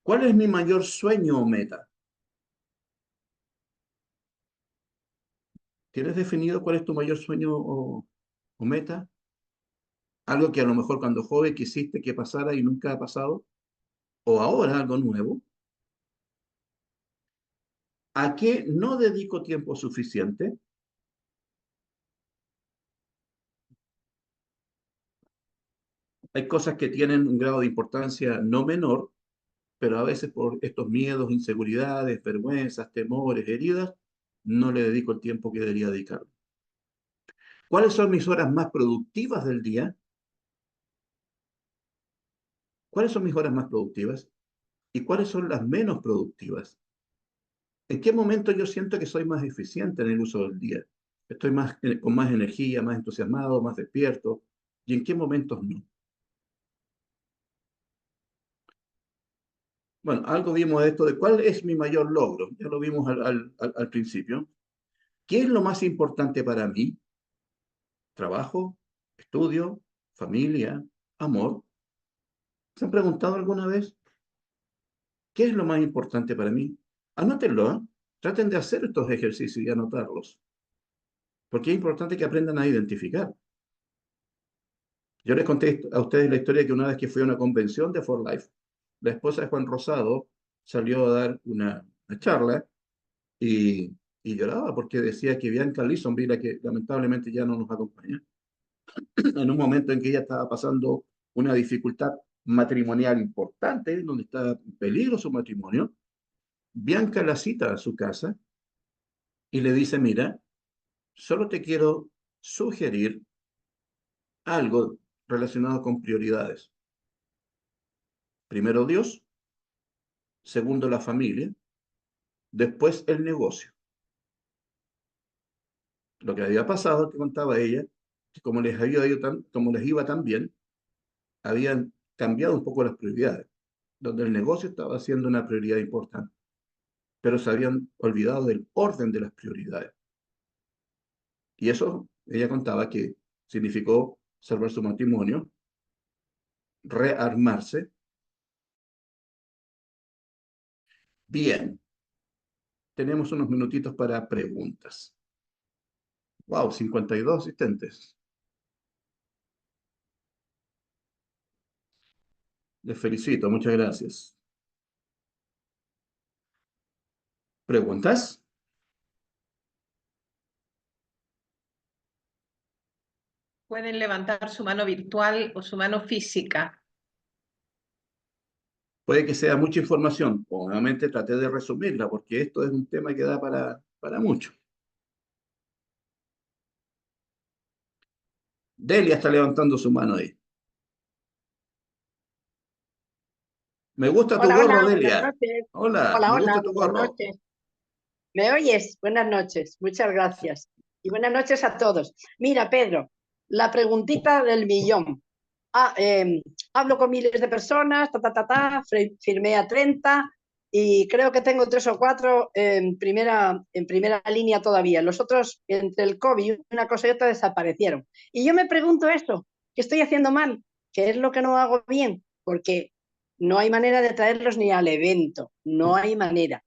B: ¿Cuál es mi mayor sueño o meta? ¿Tienes definido cuál es tu mayor sueño o meta? Algo que a lo mejor cuando joven quisiste que pasara y nunca ha pasado. O ahora algo nuevo. ¿A qué no dedico tiempo suficiente? Hay cosas que tienen un grado de importancia no menor, pero a veces por estos miedos, inseguridades, vergüenzas, temores, heridas, no le dedico el tiempo que debería dedicarle. ¿Cuáles son mis horas más productivas del día? ¿Cuáles son mis horas más productivas? ¿Y cuáles son las menos productivas? ¿En qué momento yo siento que soy más eficiente en el uso del día? Estoy con más energía, más entusiasmado, más despierto. ¿Y en qué momentos no? Bueno, algo vimos de esto de cuál es mi mayor logro. Ya lo vimos al principio. ¿Qué es lo más importante para mí? Trabajo, estudio, familia, amor. ¿Se han preguntado alguna vez qué es lo más importante para mí? Anótenlo, ¿eh? Traten de hacer estos ejercicios y anotarlos, porque es importante que aprendan a identificar. Yo les conté a ustedes la historia que una vez que fui a una convención de For Life, la esposa de Juan Rosado salió a dar una charla y, y lloraba porque decía que Bianca Leesonville, que lamentablemente ya no nos acompaña, en un momento en que ella estaba pasando una dificultad matrimonial importante, donde estaba en peligro su matrimonio, Bianca la cita a su casa y le dice, mira, solo te quiero sugerir algo relacionado con prioridades. Primero Dios, segundo la familia, después el negocio. Lo que había pasado, que contaba ella, que como les iba tan bien, habían cambiado un poco las prioridades, donde el negocio estaba siendo una prioridad importante, pero se habían olvidado del orden de las prioridades. Y eso, ella contaba que significó salvar su matrimonio, rearmarse. Bien, tenemos unos minutitos para preguntas. Wow, 52 asistentes. Les felicito, muchas gracias. ¿Preguntas?
C: Pueden levantar su mano virtual o su mano física.
B: Puede que sea mucha información. Obviamente traté de resumirla porque esto es un tema que da para mucho. Delia está levantando su mano ahí. Me gusta tu
D: Hola,
B: gorro,
D: hola, buenas
B: Delia.
D: noches.
B: Hola,
D: Hola,
B: me
D: hola,
B: gusta tu
D: buenas
B: gorro.
D: noches. ¿Me oyes? Buenas noches, muchas gracias. Y buenas noches a todos. Mira, Pedro, la preguntita del millón. Ah, hablo con miles de personas, firmé a 30 y creo que tengo 3 o 4 en primera línea todavía. Los otros, entre el COVID, una cosa y otra, desaparecieron. Y yo me pregunto esto, ¿qué estoy haciendo mal? ¿Qué es lo que no hago bien? Porque no hay manera de traerlos ni al evento, no hay manera.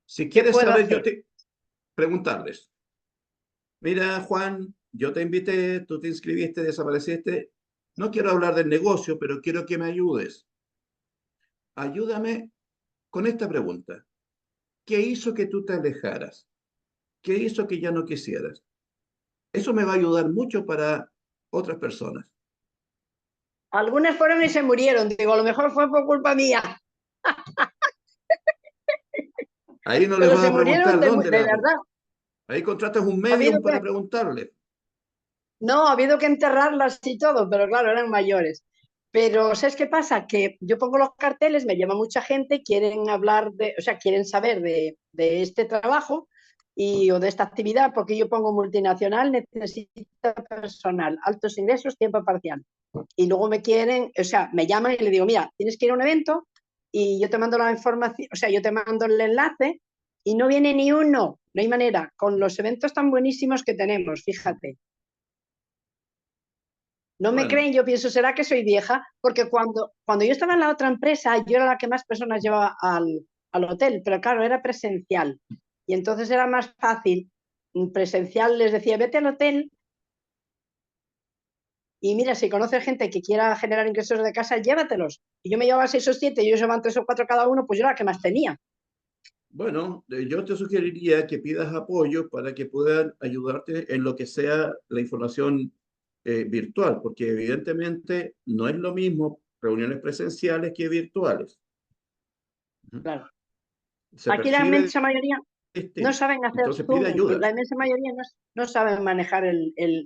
B: Si
D: ¿Qué
B: quieres
D: puedo
B: saber,
D: hacer?
B: preguntarles. Mira, Juan, yo te invité, tú te inscribiste, desapareciste. No quiero hablar del negocio, pero quiero que me ayudes. Ayúdame con esta pregunta. ¿Qué hizo que tú te alejaras? ¿Qué hizo que ya no quisieras? Eso me va a ayudar mucho para otras personas.
D: Algunas fueron y se murieron. Digo, a lo mejor fue por culpa mía,
B: Ahí no les
D: pero
B: vas
D: se
B: a
D: murieron
B: preguntar dónde
D: de
B: la...
D: verdad.
B: Ahí contratas un
D: Ha habido
B: medium
D: que,
B: para preguntarle.
D: no, ha habido que enterrarlas y todo, pero claro, eran mayores. Pero, ¿sabes qué pasa? Que yo pongo los carteles, me llama mucha gente, quieren hablar de, o sea, quieren saber de este trabajo o de esta actividad, porque yo pongo multinacional, necesita personal, altos ingresos, tiempo parcial. Y luego me quieren, o sea, me llaman y le digo, mira, tienes que ir a un evento y yo te mando la información, o sea, yo te mando el enlace y no viene ni uno, no hay manera, con los eventos tan buenísimos que tenemos, fíjate. No me
B: Bueno,
D: creen, yo pienso, ¿será que soy vieja? Porque cuando yo estaba en la otra empresa, yo era la que más personas llevaba al hotel, pero claro, era presencial. Y entonces era más fácil. Presencial les decía, vete al hotel y mira, si conoces gente que quiera generar ingresos de casa, llévatelos. Y yo me llevaba 6 o 7 y ellos llevaban 3 o 4 cada uno, pues yo era la que más tenía.
B: bueno, yo te sugeriría que pidas apoyo para que puedan ayudarte en lo que sea la información virtual, porque evidentemente no es lo mismo reuniones presenciales que virtuales. Ujú.
D: Claro.
B: Se
D: Aquí la
B: percibe
D: inmensa mayoría no
B: distinto.
D: saben hacer
B: Entonces pide
D: Zoom.
B: ayuda.
D: La inmensa mayoría no saben manejar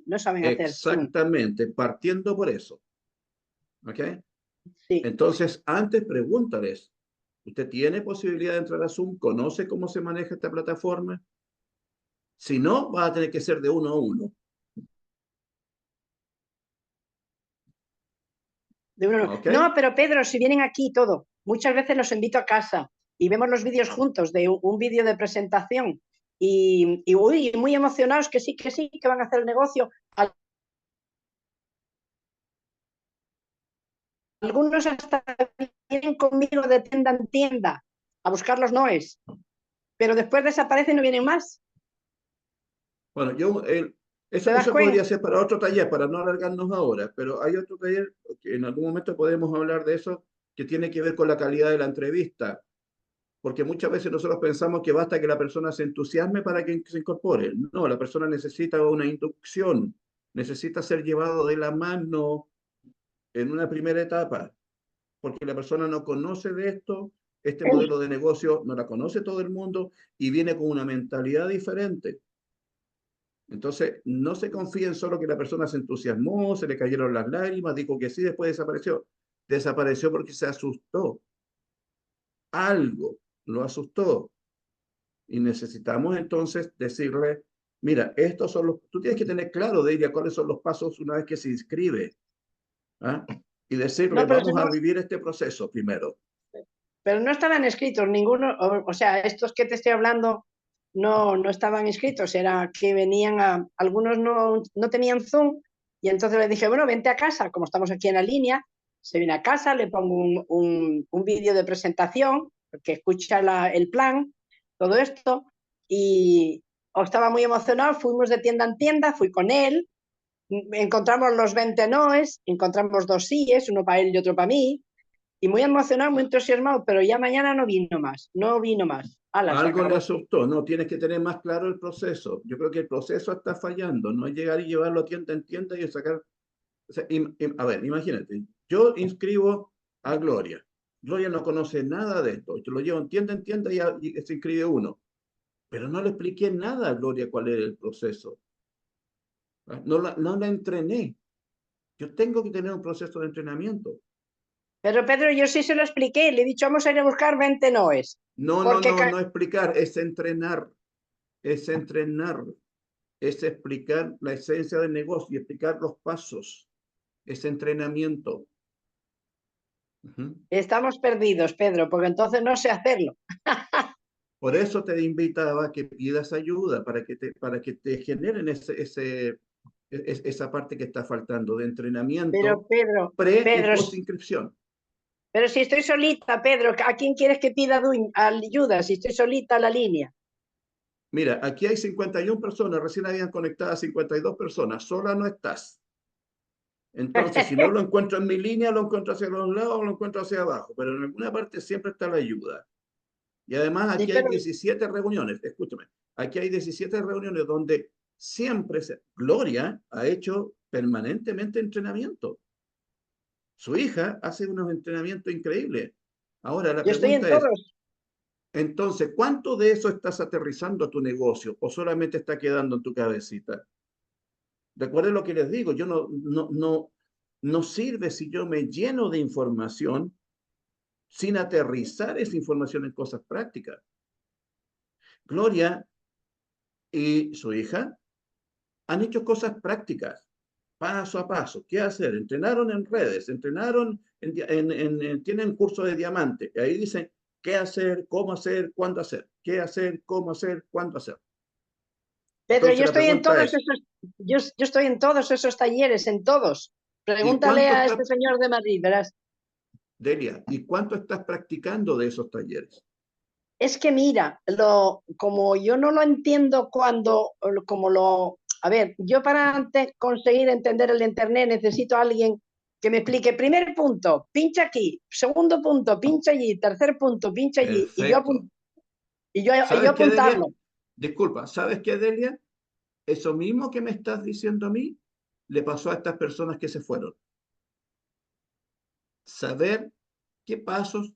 D: no saben hacer Zoom.
B: Exactamente, partiendo por eso. ¿Ok?
D: Sí.
B: Entonces, antes pregúntales, ¿usted tiene posibilidad de entrar a Zoom? ¿Conoce cómo se maneja esta plataforma? Si no, va a tener que ser de uno a uno. ¿Ok?
D: No, pero Pedro, si vienen aquí y todo, muchas veces los invito a casa y vemos los vídeos juntos de un vídeo de presentación y uy, muy emocionados que sí, que van a hacer el negocio. Algunos hasta vienen conmigo de tienda en tienda a buscar los noes, pero después desaparecen y no vienen más.
B: Bueno,
D: ¿Te das
B: eso podría
D: cuenta?
B: ser para otro taller, para no alargarnos ahora, pero hay otro taller que en algún momento podemos hablar de eso, que tiene que ver con la calidad de la entrevista, porque muchas veces nosotros pensamos que basta que la persona se entusiasme para que se incorpore. No, la persona necesita una inducción, necesita ser llevado de la mano en una primera etapa, porque la persona no conoce de esto, este modelo de negocio no la conoce todo el mundo y viene con una mentalidad diferente. Entonces, no se confíen solo que la persona se entusiasmó, se le cayeron las lágrimas, dijo que sí, después desapareció. Desapareció porque se asustó. Algo lo asustó. Y necesitamos entonces decirle, mira, estos son tú tienes que tener claro de ella cuáles son los pasos una vez que se inscribe. ¿Ah? Y decirle,
D: No, pero
B: vamos a vivir este proceso primero.
D: no estaban escritos ninguno, o sea, estos que te estoy hablando no estaban inscritos, era que venían algunos no tenían Zoom y entonces le dije, bueno, vente a casa, como estamos aquí en la línea, se viene a casa, le pongo un vídeo de presentación, que escucha el plan, todo esto, y estaba muy emocionado, fuimos de tienda en tienda, fui con él, encontramos los 20 noes, encontramos 2 síes, uno para él y otro para mí, y muy emocionado, muy entusiasmado, pero ya mañana no vino más, no vino más. Ala, se
B: Algo le
D: acabó.
B: asustó, no, tienes que tener más claro el proceso. Yo creo que el proceso está fallando, no es llegar y llevarlo a tienda en tienda y sacar. O sea, a ver, imagínate, yo inscribo a Gloria. Gloria no conoce nada de esto. Yo lo llevo en tienda y se inscribe uno. Pero no le expliqué nada a Gloria cuál era el proceso. No la entrené. Yo tengo que tener un proceso de entrenamiento.
D: Pero Pedro, yo sí se lo expliqué, le he dicho, vamos a ir a buscar 20 noes.
B: No, no,
D: Porque
B: no, no explicar, es entrenar. Es entrenar. Es explicar la esencia del negocio y explicar los pasos. Es entrenamiento.
D: estamos perdidos, Pedro, porque entonces no sé hacerlo.
B: Por eso te invitaba a que pidas ayuda para que te generen esa parte que está faltando de
D: Pero
B: entrenamiento
D: Pedro,
B: pre y
D: Pedro,
B: post inscripción.
D: Pero si estoy solita, Pedro, ¿a quién quieres que pida ayuda? Si estoy solita a la línea.
B: Mira, aquí hay 51 personas, recién habían conectado a 52 personas, sola no estás. Entonces, si no lo encuentro en mi línea, lo encuentro hacia los lados o lo encuentro hacia abajo, pero en alguna parte siempre está la ayuda. Y además
D: Sí,
B: aquí hay
D: pero
B: 17 reuniones, escúchame, aquí hay 17 reuniones donde siempre Gloria ha hecho permanentemente entrenamiento. Su hija hace unos entrenamientos increíbles. Ahora, la
D: yo estoy en
B: pregunta es,
D: todos.
B: entonces, ¿cuánto de eso estás aterrizando a tu negocio o solamente está quedando en tu cabecita? Recuerden lo que les digo, yo no sirve si yo me lleno de información sin aterrizar esa información en cosas prácticas. Gloria y su hija han hecho cosas prácticas, paso a paso. ¿Qué hacer? Entrenaron en redes, entrenaron, tienen curso de diamante. Y ahí dicen qué hacer, cómo hacer, cuándo hacer. Qué hacer, cómo hacer, cuándo hacer.
D: Pedro,
B: Entonces
D: yo
B: la
D: estoy en
B: pregunta
D: todos
B: es,
D: esos, yo estoy en todos esos talleres, en todos.
B: ¿y
D: Pregúntale
B: cuánto
D: a este
B: está,
D: señor de Madrid, verás.
B: Delia, y cuánto estás practicando de esos talleres?
D: Es que mira, como yo no lo entiendo a ver, yo para antes conseguir entender el internet necesito a alguien que me explique, primer punto, pincha aquí, segundo punto, pincha allí, tercer punto, pincha allí,
B: Perfecto.
D: y yo
B: ¿Sabes qué, Delia?
D: apuntarlo.
B: Disculpa, ¿sabes qué, Delia? Eso mismo que me estás diciendo a mí, le pasó a estas personas que se fueron. Saber qué pasos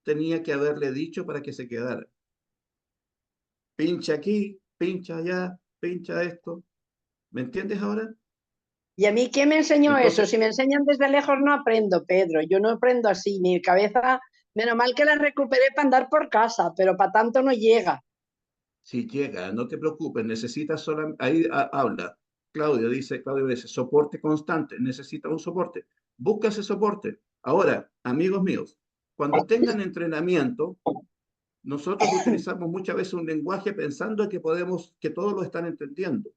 B: tenía que haberle dicho para que se quedara. Pincha aquí, pincha allá, pincha esto. ¿Me entiendes ahora?
D: ¿Y a mí quién me enseñó eso?
B: Entonces,
D: Si me enseñan desde lejos no aprendo, Pedro. Yo no aprendo así. Mi cabeza, menos mal que la recuperé para andar por casa, pero para tanto no llega.
B: si llega, no te preocupes, necesitas solamente, ahí habla. Claudio dice, soporte constante, necesita un soporte. Busca ese soporte. Ahora, amigos míos, cuando tengan entrenamiento, nosotros utilizamos muchas veces un lenguaje pensando que todos lo están entendiendo.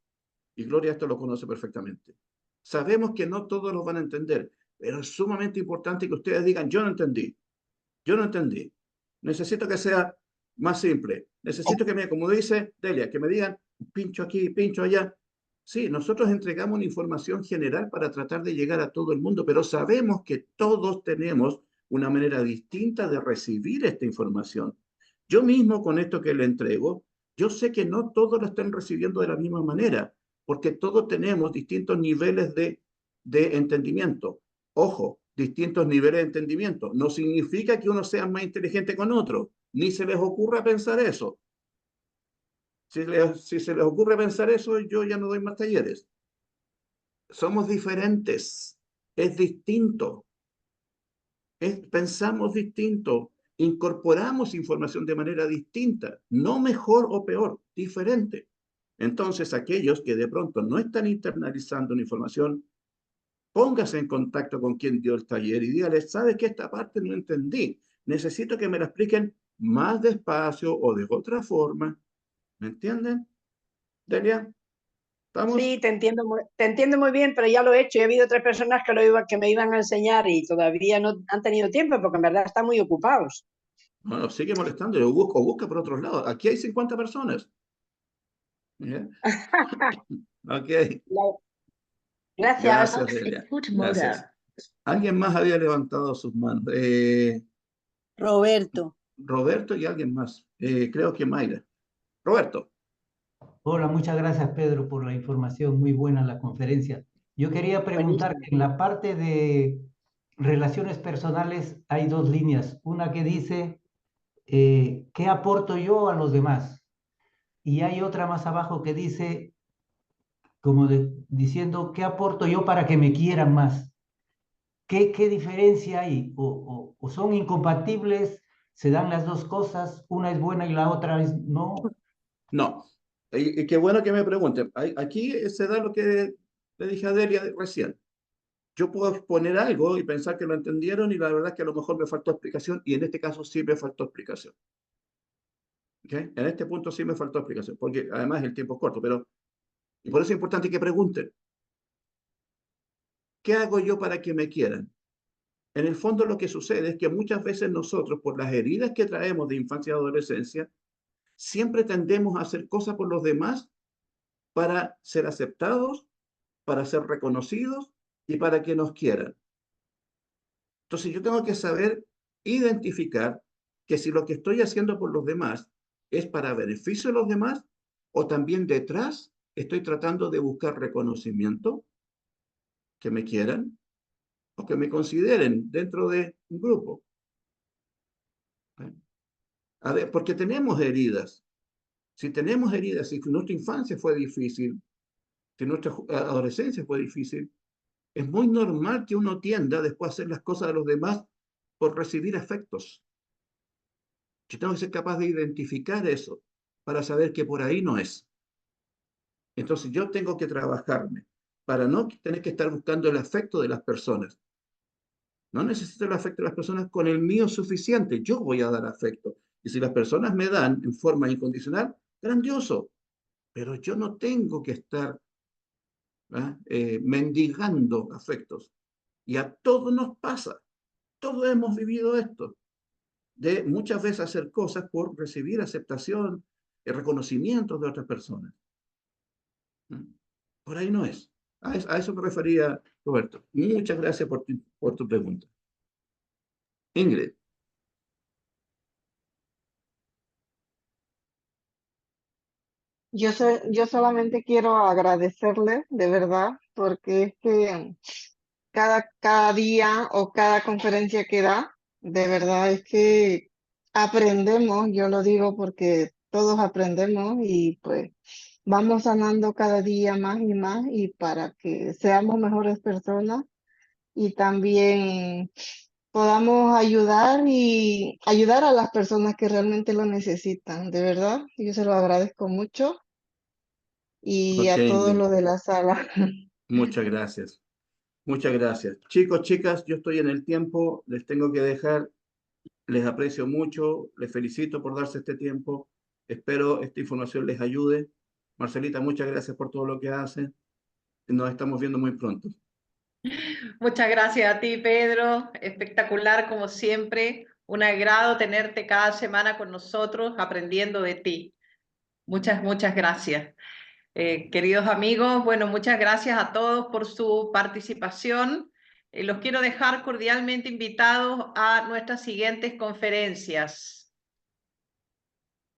B: Y Gloria esto lo conoce perfectamente. Sabemos que no todos lo van a entender, pero es sumamente importante que ustedes digan, yo no entendí. Necesito que sea más simple. Necesito como dice Delia, que me digan, pincho aquí, pincho allá. Sí, nosotros entregamos una información general para tratar de llegar a todo el mundo, pero sabemos que todos tenemos una manera distinta de recibir esta información. Yo mismo con esto que le entrego, yo sé que no todos lo están recibiendo de la misma manera, porque todos tenemos distintos niveles de entendimiento. Ojo, distintos niveles de entendimiento. No significa que uno sea más inteligente con otro, ni se les ocurra pensar eso. Si se les ocurre pensar eso, yo ya no doy más talleres. Somos diferentes, es distinto, pensamos distinto, incorporamos información de manera distinta, no mejor o peor, diferente. Entonces, aquellos que de pronto no están internalizando una información, póngase en contacto con quien dio el taller y dígale, ¿sabes que esta parte no entendí? Necesito que me la expliquen más despacio o de otra forma. ¿Me entienden? Delia, ¿estamos?
D: Sí, te entiendo muy bien, pero ya lo he hecho. He habido tres personas que me iban a enseñar y todavía no han tenido tiempo porque en verdad están muy ocupados.
B: Bueno, sigue molestando, yo busca por otros lados. Aquí hay 50 personas. ¿Ya? Ok,
D: Gracias.
B: gracias, Delia. Gracias. Alguien más había levantado sus manos.
A: Roberto.
B: Roberto y alguien más. Creo que Mayra. Roberto.
E: Hola, muchas gracias Pedro por la información, muy buena la conferencia. Yo quería preguntar,
D: Buenísimo.
E: en la parte de relaciones personales hay dos líneas, una que dice, ¿qué aporto yo a los demás? Y hay otra más abajo que dice, diciendo, ¿qué aporto yo para que me quieran más? ¿Qué diferencia hay? ¿O son incompatibles? ¿Se dan las dos cosas? ¿Una es buena y la otra es no?
B: No. Y qué bueno que me pregunten. Aquí se da lo que le dije a Delia recién. Yo puedo exponer algo y pensar que lo entendieron y la verdad es que a lo mejor me faltó explicación y en este caso sí me faltó explicación. ¿Okay? En este punto sí me faltó explicación, porque además el tiempo es corto, pero y por eso es importante que pregunten. ¿Qué hago yo para que me quieran? En el fondo lo que sucede es que muchas veces nosotros, por las heridas que traemos de infancia y adolescencia, siempre tendemos a hacer cosas por los demás para ser aceptados, para ser reconocidos y para que nos quieran. Entonces yo tengo que saber identificar que si lo que estoy haciendo por los demás es para beneficio de los demás o también detrás estoy tratando de buscar reconocimiento, que me quieran o que me consideren dentro de un grupo. A ver, porque tenemos heridas. Si tenemos heridas, si nuestra infancia fue difícil, si nuestra adolescencia fue difícil, es muy normal que uno tienda después a hacer las cosas de los demás por recibir afectos. Yo tengo que ser capaz de identificar eso para saber que por ahí no es. Entonces yo tengo que trabajarme para no tener que estar buscando el afecto de las personas. No necesito el afecto de las personas, con el mío suficiente. Yo voy a dar afecto. Y si las personas me dan en forma incondicional, grandioso. Pero yo no tengo que estar mendigando afectos. Y a todos nos pasa. Todos hemos vivido esto. De muchas veces hacer cosas por recibir aceptación y reconocimiento de otras personas. Por ahí no es. A eso me refería, Roberto. Muchas gracias por tu pregunta. Ingrid.
F: Yo solamente quiero agradecerle, de verdad, porque es que cada día o cada conferencia que da, de verdad es que aprendemos, yo lo digo porque todos aprendemos y pues vamos sanando cada día más y más y para que seamos mejores personas y también podamos ayudar y ayudar a las personas que realmente lo necesitan, de verdad. Yo se lo agradezco mucho y
B: Ok,
F: a todos
B: Ingrid.
F: los de la sala.
B: Muchas gracias. Muchas gracias. Chicos, chicas, yo estoy en el tiempo, les tengo que dejar. Les aprecio mucho, les felicito por darse este tiempo. Espero esta información les ayude. Marcelita, muchas gracias por todo lo que hacen. Nos estamos viendo muy pronto.
C: Muchas gracias a ti, Pedro. Espectacular como siempre. Un agrado tenerte cada semana con nosotros aprendiendo de ti. Muchas gracias. Queridos amigos, bueno, muchas gracias a todos por su participación. Los quiero dejar cordialmente invitados a nuestras siguientes conferencias.